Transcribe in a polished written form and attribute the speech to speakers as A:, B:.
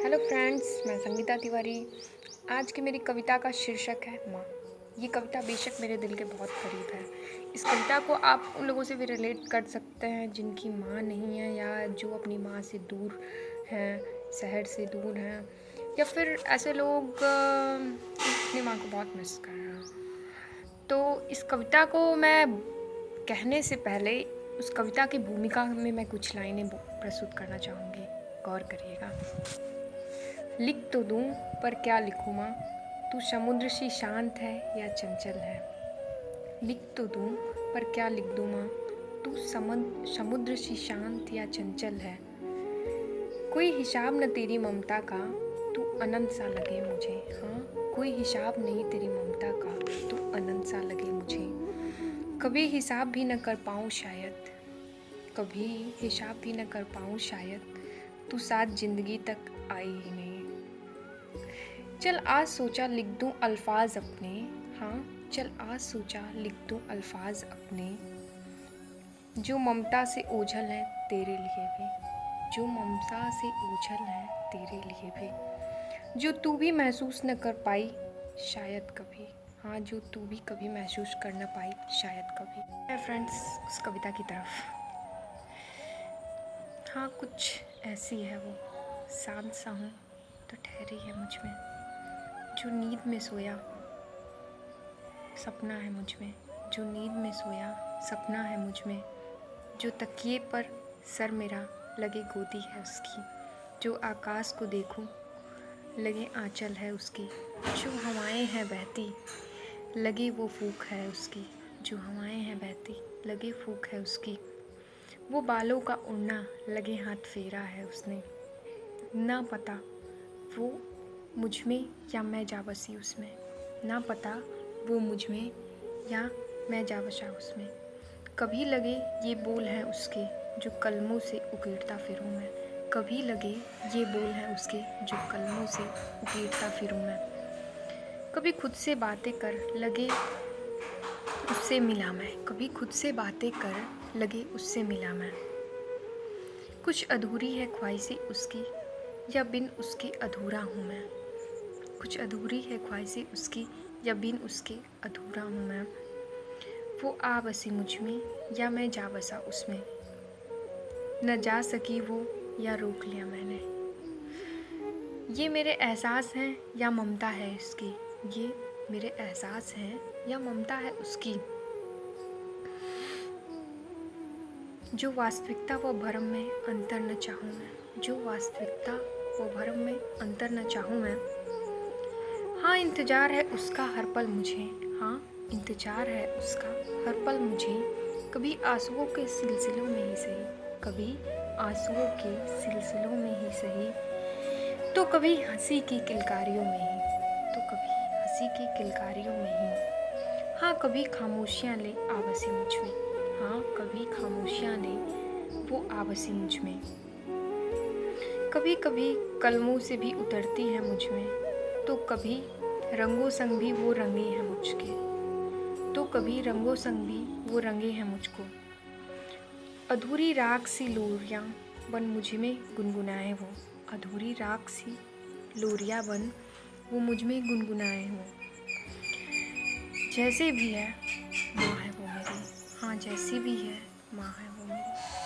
A: Hello friends, मैं संगीता तिवारी। आज की मेरी कविता का शीर्षक है माँ। ये कविता बेशक मेरे दिल के बहुत करीब है। इस कविता को आप उन लोगों से भी रिलेट कर सकते हैं जिनकी माँ नहीं है या जो अपनी माँ से दूर हैं, शहर से दूर हैं, या फिर ऐसे लोग अपनी माँ को बहुत मिस कर रहे हैं। तो इस कविता को मैं कहने से पहले उस कविता की भूमिका में मैं कुछ लाइनें प्रस्तुत करना चाहूँगी। गौर करिएगा। लिख तो दूँ पर क्या लिखूँ माँ, तू समुद्र सी शांत है या चंचल है। लिख तो दूँ पर क्या लिख दूँ माँ, तू समुद्र सी शांत या चंचल है। कोई हिसाब न तेरी ममता का, तू अनंत सा लगे मुझे। हाँ, कोई हिसाब नहीं तेरी ममता का, तू अनंत सा लगे मुझे। कभी हिसाब भी न कर पाऊँ शायद, कभी हिसाब भी न कर पाऊँ शायद, तू साथ जिंदगी तक आई ही नहीं। चल आज सोचा लिख दूं अल्फाज अपने, हाँ चल आज सोचा लिख दूं अल्फाज अपने, जो ममता से ओझल है तेरे लिए भी, जो ममता से ओझल है तेरे लिए भी, जो तू भी महसूस न कर पाई शायद कभी। हाँ, जो तू भी कभी महसूस कर न पाई शायद कभी। फ्रेंड्स, उस कविता की तरफ। हाँ, कुछ ऐसी है वो। शांत सा हूँ तो ठहरी है मुझ में, जो नींद में सोया सपना है मुझ में, जो नींद में सोया सपना है मुझ में, जो तकिए पर सर मेरा लगे गोदी है उसकी, जो आकाश को देखूं लगे आंचल है उसकी, जो हवाएं हैं बहती लगे वो फूंक है उसकी, जो हवाएं हैं बहती लगे फूंक है उसकी, वो बालों का उड़ना लगे हाथ फेरा है उसने। ना पता वो मुझ में या मैं जा बसी उसमें, ना पता वो मुझ में या मैं जा बसा उसमें। कभी लगे ये बोल हैं उसके जो कलमों से उकेरता फिरूं मैं, कभी लगे ये बोल हैं उसके जो कलमों से उकेरता फिरूं मैं। कभी खुद से बातें कर लगे उससे मिला मैं, कभी खुद से बातें कर लगे उससे मिला मैं। कुछ अधूरी है ख्वाहिशें उसकी या बिन उसके अधूरा हूँ मैं, कुछ अधूरी है ख्वाहिशें उसकी या बिन उसके अधूरा हूँ मैं। वो आ बसी मुझ में या मैं जा बसा उसमें, न जा सकी वो या रोक लिया मैंने। ये मेरे एहसास हैं या ममता है उसकी, ये मेरे एहसास हैं या ममता है उसकी, जो वास्तविकता व भ्रम में अंतर न चाहूँ मैं, जो वास्तविकता व भ्रम में अंतर न चाहूँ मैं। हाँ, इंतज़ार है उसका हर पल मुझे, हाँ इंतज़ार है उसका हर पल मुझे, कभी आंसुओं के सिलसिलों में ही सही, कभी आंसुओं के सिलसिलों में ही सही, तो कभी हंसी की किलकारियों में ही, तो कभी हंसी की किलकारियों में ही। हाँ, कभी खामोशियाँ ले आबसी मुझ में, हाँ कभी खामोशियाँ ले वो आबसी मुझ में। कभी कभी कलमों से भी उतरती है मुझ में, तो कभी रंगों संग भी वो रंगे हैं मुझके, तो कभी रंगों संग भी वो रंगे हैं मुझको। अधूरी राख सी लोरियाँ बन मुझ में गुनगुनाए वो, अधूरी राख सी लोरियाँ बन वो मुझ में गुनगुनाए हो। जैसे भी है माँ है वो मेरी, हाँ जैसी भी है माँ है वो मेरी।